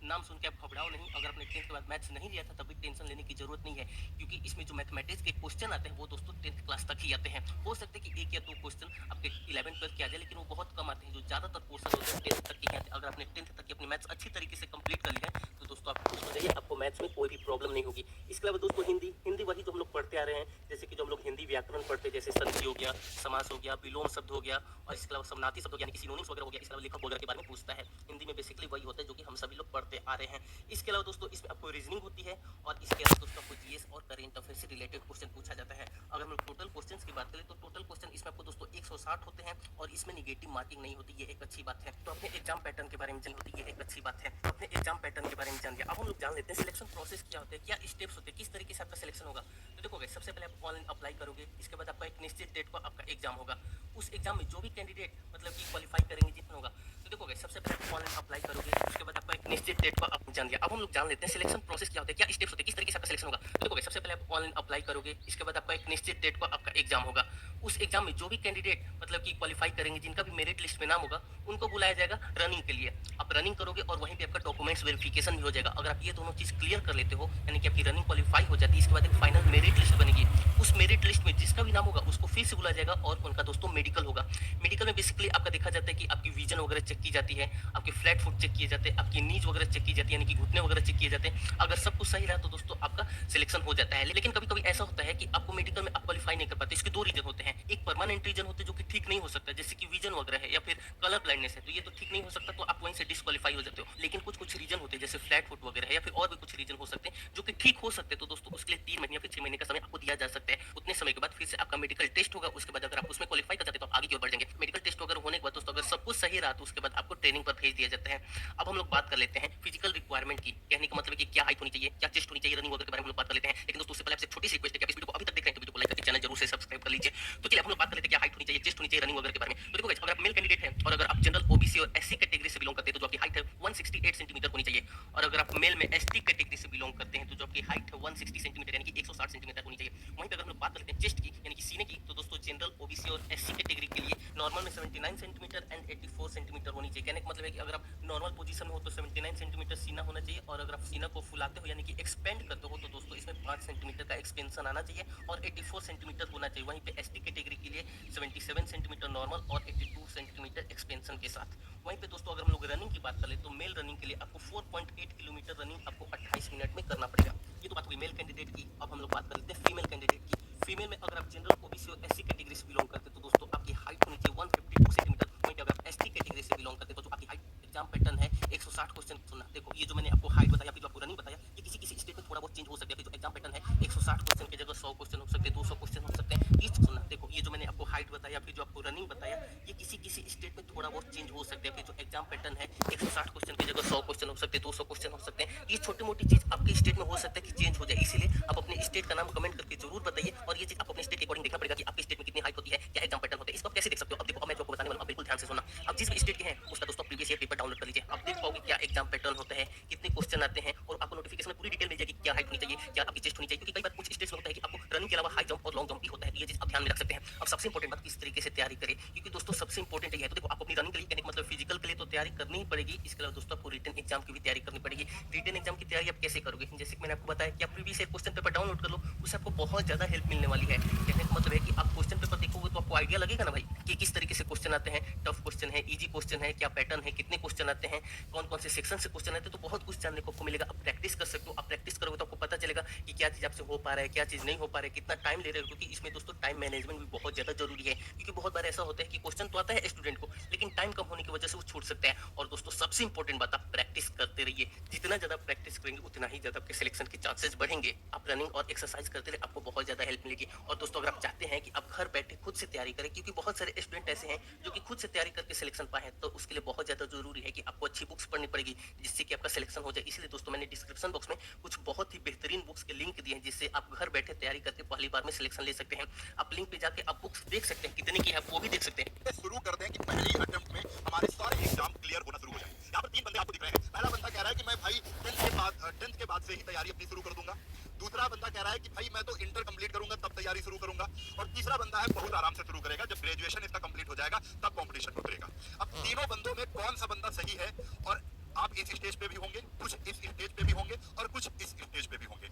नाम सुन के आप घबराओ नहीं। अगर आपने 10th के बाद मैथ्स नहीं लिया था तब भी टेंशन लेने की ज़रूरत नहीं है, क्योंकि इसमें जो मैथमेटिक्स के क्वेश्चन आते हैं वो दोस्तों 10th क्लास तक ही आते हैं। हो सकता है कि 1 या 2 क्वेश्चन आपके 11th-12th के आ जाए, लेकिन वो बहुत कम आते हैं। जो ज़्यादातर पोर्शन होते हैं 10th तक के ही आते हैं। अगर आपने 10th तक की अपनी मैथ्स अच्छी तरीके से कंप्लीट कर ली है तो दोस्तों आप खुश हो जाइए, आपको मैथ्स में कोई भी प्रॉब्लम नहीं होगी। इसके अलावा दोस्तों हिंदी हिंदी वही जो हम लोग पढ़ते आ रहे हैं, जैसे कि जो हम लोग हिंदी व्याकरण पढ़ते हैं, जैसे संधि हो गया, समास हो गया, विलोम शब्द हो गया, और इसके अलावा समानार्थी शब्द हो गया, यानी कि सिनोनिम्स वगैरह हो गया। इसके अलावा लेखक वगैरह के बारे में पूछता है। हिंदी में बेसिकली वही होता है जो कि हम सभी लोग पढ़ते आ रहे हैं। इसके अलावा दोस्तों इसमें आपको रीजनिंग होती है, और इसके अलावा दोस्तों आपको जीएस और करेंट अफेयर से रिलेटेड क्वेश्चन पूछा जाता है। अगर हम लोग टोटल क्वेश्चंस की बात करें तो टोटल क्वेश्चन इसमें आपको दोस्तों 160 होते हैं, और इसमें निगेटिव मार्किंग नहीं होती, ये एक अच्छी बात है। तो अपने एग्जाम पैटर्न के बारे में जान होती है, ये एक अच्छी बात है। तो अपने एग्जाम पैटर्न के बारे में जान लिया, अब हम लोग जान लेते हैं सिलेक्शन प्रोसेस क्या होता है, क्या स्टेप्स होते हैं, किस तरीके से आपका सिलेक्शन होगा। तो देखो गाइस, सबसे पहले आप ऑनलाइन अप्लाई करोगे, इसके बाद आपका एक निश्चित डेट पर आपका एग्जाम होगा। उस एग्जाम में जो भी कैंडिडेट मतलब कि क्वालिफाई करेंगे जितना होगा, तो देखो गाइस, सबसे पहले आप ऑनलाइन अप्लाई करोगे, उसके बाद आपका एक निश्चित डेट पर आप जान लिया। अब हम लोग जान लेते हैं सिलेक्शन प्रोसेस क्या होता है, क्या स्टेप्स होते हैं, किस तरीके से आपका सिलेक्शन होगा। तो देखो गाइस, सबसे पहले आप ऑनलाइन अप्लाई करोगे, इसके बाद आपका एक निश्चित डेट पर आपका एग्जाम होगा। उस एग्जाम में जो भी कैंडिडेट मतलब कि क्वालिफाई करेंगे, जिनका भी मेरिट लिस्ट में नाम होगा, उनको बुलाया जाएगा रनिंग के लिए। आप रनिंग करोगे और वहीं पे आपका डॉक्यूमेंट्स वेरिफिकेशन भी हो जाएगा। अगर आप ये दोनों चीज क्लियर कर लेते हो, यानी कि आपकी रनिंग क्वालिफाई हो जाती है, इसके बाद एक फाइनल मेरिट लिस्ट बनेगी। उस मेरिट लिस्ट में जिसका भी नाम होगा उसको फिर से बुलाया जाएगा, और उनका दोस्तों मेडिकल होगा। मेडिकल में बेसिकली आपका देखा जाता है कि आपकी विजन वगैरह चेक की जाती है, आपके फ्लैट फुट चेक किए जाते हैं, आपकी नीज वगैरह चेक की जाती है, यानी कि घुटने वगैरह चेक किए जाते हैं। अगर सब कुछ सही रहा तो दोस्तों आपका सिलेक्शन हो जाता है। लेकिन कभी कभी ऐसा होता है कि आपको मेडिकल में आप क्वालिफाई नहीं कर पाते। इसके दो रीजन होते हैं, एक परमानेंट रीजन होते हैं जो कि ठीक नहीं हो सकता, जैसे कि विजन वगैरह है या फिर कलर ब्लाइंडनेस है, तो ये तो ठीक नहीं हो सकता, तो आप वहीं से डिस्क्वालीफाई हो जाते हो। लेकिन कुछ कुछ रीजन होते हैं जैसे फ्लैट फुट वगैरह है, या फिर और भी कुछ रीजन हो सकते हैं जो कि ठीक हो सकते हैं, तो दोस्तों उसके लिए 3 महीने या फिर 6 महीने का समय आपको दिया जा सकता है। उतने समय के बाद फिर से आपका मेडिकल टेस्ट होगा, उसके बाद अगर आप उसमें क्वालिफाई कर जाते हैं तो आप आगे की ओर बढ़ जाएंगे। मेडिकल टेस्ट वगैरह होने के बाद दोस्तों अगर सब कुछ सही रहा तो उसके बाद आपको ट्रेनिंग पर भेज दिया जाता है। अब हम लोग बात कर लेते हैं फिजिकल रिक्वायरमेंट की। कहने का मतलब है कि क्या हाइट होनी चाहिए, क्या चेस्ट होनी चाहिए, रनिंग वगैरह के बारे में हम लोग बात कर लेते हैं। लेकिन दोस्तों उससे पहले आपसे छोटी सी रिक्वेस्ट है कि आप इस वीडियो को अभी तक देख रहे हैं तो वीडियो को लाइक करके चैनल जरूर से सब्सक्राइब कर लीजिए। तो चलिए हम लोग बात कर लेते हैं क्या हाइट होनी चाहिए, चेस्ट होनी चाहिए, रनिंग वगैरह के बारे में। तो देखो गाइस, अगर आप मेल कैंडिडेट हैं और अगर आप जनरल ओबीसी और एससी कैटेगरी से बिलोंग करते हैं तो जो आपकी हाइट है 168 सेंटीमीटर होनी चाहिए। और अगर आप मेल में एसटी कैटेगरी से बिलोंग करते हैं तो जो आपकी हाइट है 160 सेंटीमीटर यानी कि 160 सेंटीमीटर होनी चाहिए। वहीं पे अगर हम लोग बात कर लेते हैं चेस्ट की यानी कि सीने की, तो दोस्तों जनरल ओबीसी और एससी कैटेगरी के लिए नॉर्मल में 79 सेंटीमीटर एंड 84 सेंटीमीटर होनी चाहिए। कहने का मतलब है कि अगर आप नॉर्मल पोजीशन में हो तो 79 सेंटीमीटर सीना होना चाहिए, और अगर आप सीना को फुलाते हो यानी कि एक्सपेंड करते हो तो दोस्तों इसमें 5 सेंटीमीटर का एक्सपेंशन आना चाहिए, और 84 सेंटीमीटर होना चाहिए। वहीं पे एसटी कैटेगरी के लिए 77 सेंटीमीटर नॉर्मल और 82 सेंटीमीटर एक्सपेंशन के साथ। वहीं पे दोस्तों अगर हम लोग रनिंग की बात कर ले तो मेल रनिंग के लिए आपको 4.8 किलोमीटर रनिंग आपको 28 मिनट में करना पड़ेगा। ये तो बात हुई मेल कैंडिडेट की। अब हम लोग बात कर लेते हैं फीमेल कैंडिडेट की। फीमेल में अगर आप जनरल ओबीसी और एससी कैटेगरी से बिलोंग करते हैं तो दोस्तों आपकी हाइट होनी चाहिए 152 सेंटीमीटर। वहीं पे अगर आप एसटी कैटेगरी से बिलोंग करते हैं तो जो आपकी हाइट एग्जाम पैटर्न है 160 क्वेश्चन सुनना। देखो ये जो मैंने आपको हाइट बताया फिर जो आपको रनिंग बताया, ये किसी किसी स्टेट में थोड़ा बहुत चेंज हो सकता है। जो एग्जाम पैटर्न है 160 क्वेश्चन की जगह 100 क्वेश्चन हो सकते हैं, 200 क्वेश्चन हो सकते हैं। ये सुनना, देखो ये जो मैंने आपको हाइट बताया फिर जो आपको रनिंग बताया, ये किसी किसी स्टेट में थोड़ा बहुत चेंज हो सकते हैं। फिर जो एग्जाम पैटर्न है 160 क्वेश्चन की जगह 100 क्वेश्चन हो सकते हैं, 200 क्वेश्चन हो सकते हैं। ये छोटी मोटी चीज आपके स्टेट में हो सकता है कि चेंज हो जाए, इसीलिए आप अपने स्टेट का नाम कमेंट करके जरूर बताइए। और ये चीज आप अपने स्टेट के अकॉर्डिंग देखना पड़ेगा कि आपके स्टेट में कितनी हाइट होती है, क्या एग्जाम पैटर्न होता है, इसको आप कैसे देख सकते हो। अब देखो अब मैं जो आपको बताने वाला हूं बिल्कुल ध्यान से सुनना। अब जिस भी स्टेट के हैं उसका दोस्तों प्रीवियस ईयर पेपर डाउनलोड कर लीजिए, आप देख पाओगे क्या एग्जाम पैटर्न होता है, कितने क्वेश्चन आते हैं, और आपको नोटिफिकेशन में पूरी डिटेल मिल जाएगी क्या हाइट होनी चाहिए, क्या आपकी चेस्ट होनी चाहिए। क्योंकि कई बार कुछ स्टेट्स में होता है कि आपको रनिंग के अलावा हाई जंप और लॉन्ग जंप भी होता है, तो ये चीज आप ध्यान में रख सकते हैं। अब सबसे इंपॉर्टेंट बात किस तरीके से तैयारी करें, क्योंकि दोस्तों सबसे इंपॉर्टेंट है तो देखो आपको अपनी रनिंग के लिए कहने का मतलब फिजिकल के लिए तो तैयारी करनी ही पड़ेगी, इसके अलावा दोस्तों आपको रिटन एग्जाम की भी तैयारी करनी पड़ेगी। रिटन एग्जाम की तैयारी आप कैसे करोगे, जैसे कि मैंने आपको बताया कि आप previous year question paper download कर लो, उससे आपको बहुत ज्यादा हेल्प मिलने वाली है। कहने का मतलब है कि आप क्वेश्चन पेपर देखोगे तो आपको आइडिया लगेगा ना भाई कि किस तरीके से क्वेश्चन आते हैं, टफ क्वेश्चन है, इजी क्वेश्चन है, क्या पैटर्न है, कितने क्वेश्चन आते हैं, कौन कौन से सेक्शन से क्वेश्चन आते हैं, तो बहुत कुछ जानने को आपको मिलेगा। आप प्रैक्टिस कर सकते हो, आप प्रैक्टिस करोगे तो आपको पता चलेगा कि क्या चीज आपसे हो पा रहा है, क्या चीज नहीं हो पा रहा है, कितना टाइम ले रहे हो। क्योंकि इसमें दोस्तों टाइम मैनेजमेंट भी बहुत ज्यादा जरूरी है, क्योंकि बहुत बार ऐसा होता है कि क्वेश्चन तो आता है स्टूडेंट को लेकिन टाइम कम होने की वजह से वो छूट सकता है। और दोस्तों सबसे इंपॉर्टेंट बात, आप प्रैक्टिस करते रहिए। जितना ज्यादा प्रैक्टिस करेंगे उतना ही ज्यादा आपके सिलेक्शन के चांसेस बढ़ेंगे। आप रनिंग और एक्सरसाइज करते रहे, आपको बहुत ज्यादा हेल्प मिलेगी। और दोस्तों अगर आप चाहते हैं कि आप घर बैठे खुद से तैयारी करें, क्योंकि बहुत सारे स्टूडेंट ऐसे हैं जो कि खुद से तैयारी करके सिलेक्शन पाए, तो उसके लिए बहुत ज्यादा जरूरी है कि आपको अच्छी बुक्स पढ़नी पड़ेगी जिससे कि आपका सिलेक्शन हो जाए। इसलिए दोस्तों मैंने डिस्क्रिप्शन बॉक्स में कुछ बहुत ही बेहतरीन बुक्स के लिंक दिए हैं जिससे आप घर बैठे तैयारी करके पहली बार में सिलेक्शन ले सकते हैं। आप लिंक पे जाके आप बुक्स देख सकते हैं, कितने की है आप वो भी देख सकते हैं। शुरू कर दें कि पहले ही अटेम्प्ट में हमारे सारे एग्जाम क्लियर होना शुरू हो जाए। यहाँ पर 3 बंदे आपको दिख रहे हैं। पहला बंदा कह रहा है कि मैं भाई 10th के बाद से ही तैयारी अपनी शुरू कर दूंगा। दूसरा बंदा कह रहा है कि भाई मैं तो इंटर कंप्लीट करूंगा तब तैयारी शुरू करूंगा। और तीसरा बंदा है बहुत आराम से शुरू करेगा, जब ग्रेजुएशन इसका कंप्लीट हो जाएगा तब कंपटीशन उतरेगा। अब तीनों बंदों में कौन सा बंदा सही है और आप इस स्टेज पे भी होंगे, कुछ इस स्टेज पे भी होंगे और कुछ इस स्टेज पे भी होंगे,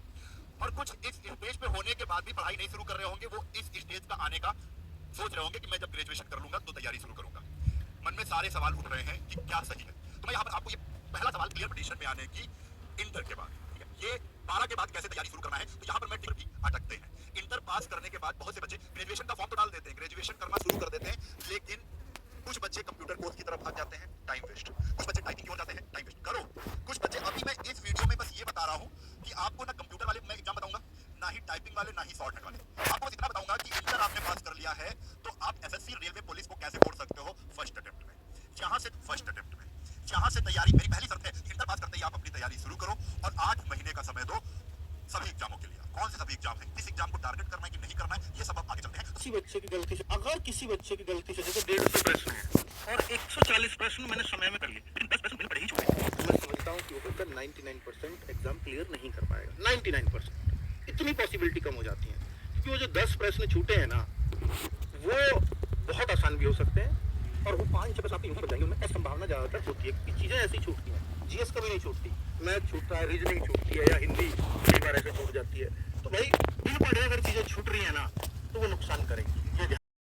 और कुछ इस स्टेज पे होने के बाद भी पढ़ाई नहीं शुरू कर रहे होंगे। वो इस स्टेज का आने का सोच रहे होंगे कि मैं जब ग्रेजुएशन कर लूंगा तो तैयारी शुरू करूंगा। मन में सारे सवाल उठ रहे हैं कि क्या सही है। तो मैं यहाँ पर आपको ये पहला सवाल क्लियर पोजीशन में आने की, इंटर के बाद, ठीक है, ये 12 के बाद कैसे तैयारी शुरू करना है, तो यहाँ पर मैं भी अटकते हैं। इंटर पास करने के बाद बहुत से बच्चे ग्रेजुएशन का फॉर्म तो डाल देते हैं, ग्रेजुएशन करना शुरू कर देते हैं, लेकिन कुछ बच्चे कंप्यूटर कोर्स की तरफ भाग जाते हैं, टाइम वेस्ट। कुछ बच्चे टाइपिंग की ओर जाते हैं, टाइम वेस्ट। करो कुछ बच्चे, अभी मैं इस वीडियो में बस ये बता रहा हूँ कि आपको ना कंप्यूटर वाले मैं एग्जाम बताऊंगा, ना ही टाइपिंग वाले, ना ही शॉर्टकट वाले। आपको बस इतना बताऊंगा कि इंटर आपने पास कर लिया है तो आप एसएससी, रेलवे, पुलिस को कैसे फोड़ सकते हो फर्स्ट अटेम्प्ट में। यहाँ से फर्स्ट अटेम्प्ट में, यहाँ से तैयारी, मेरी पहली शर्त है इंटर पास करते ही आप अपनी तैयारी शुरू करो और 8 महीने का समय दो सभी एग्जामों के लिए। कौन से सभी एग्जाम है, किस एग्जाम को टारगेट करना है कि नहीं करना है, ये सब आप आगे चलते हैं। किसी बच्चे की गलती से, अगर किसी बच्चे की गलती से जैसे 150 प्रश्न है और 140 प्रश्न मैंने समय में कर लिए, लेकिन 10 प्रश्न मैंने पढ़े ही छोड़े, मैं समझता हूँ कि वो बच्चा 99% एग्जाम क्लियर नहीं कर पाएगा। 99% इतनी पॉसिबिलिटी कम हो जाती है, क्योंकि वो जो 10 प्रश्न छूटे हैं ना, वो बहुत आसान भी हो सकते हैं और वो 5 बस आपके यूं ही बन जाएंगे। उनमें संभावना ज़्यादातर होती है कि चीज़ें ऐसी छूटती हैं। जीएस कभी नहीं छूटती, मैथ छूटता है, रीजनिंग छूटती है या हिंदी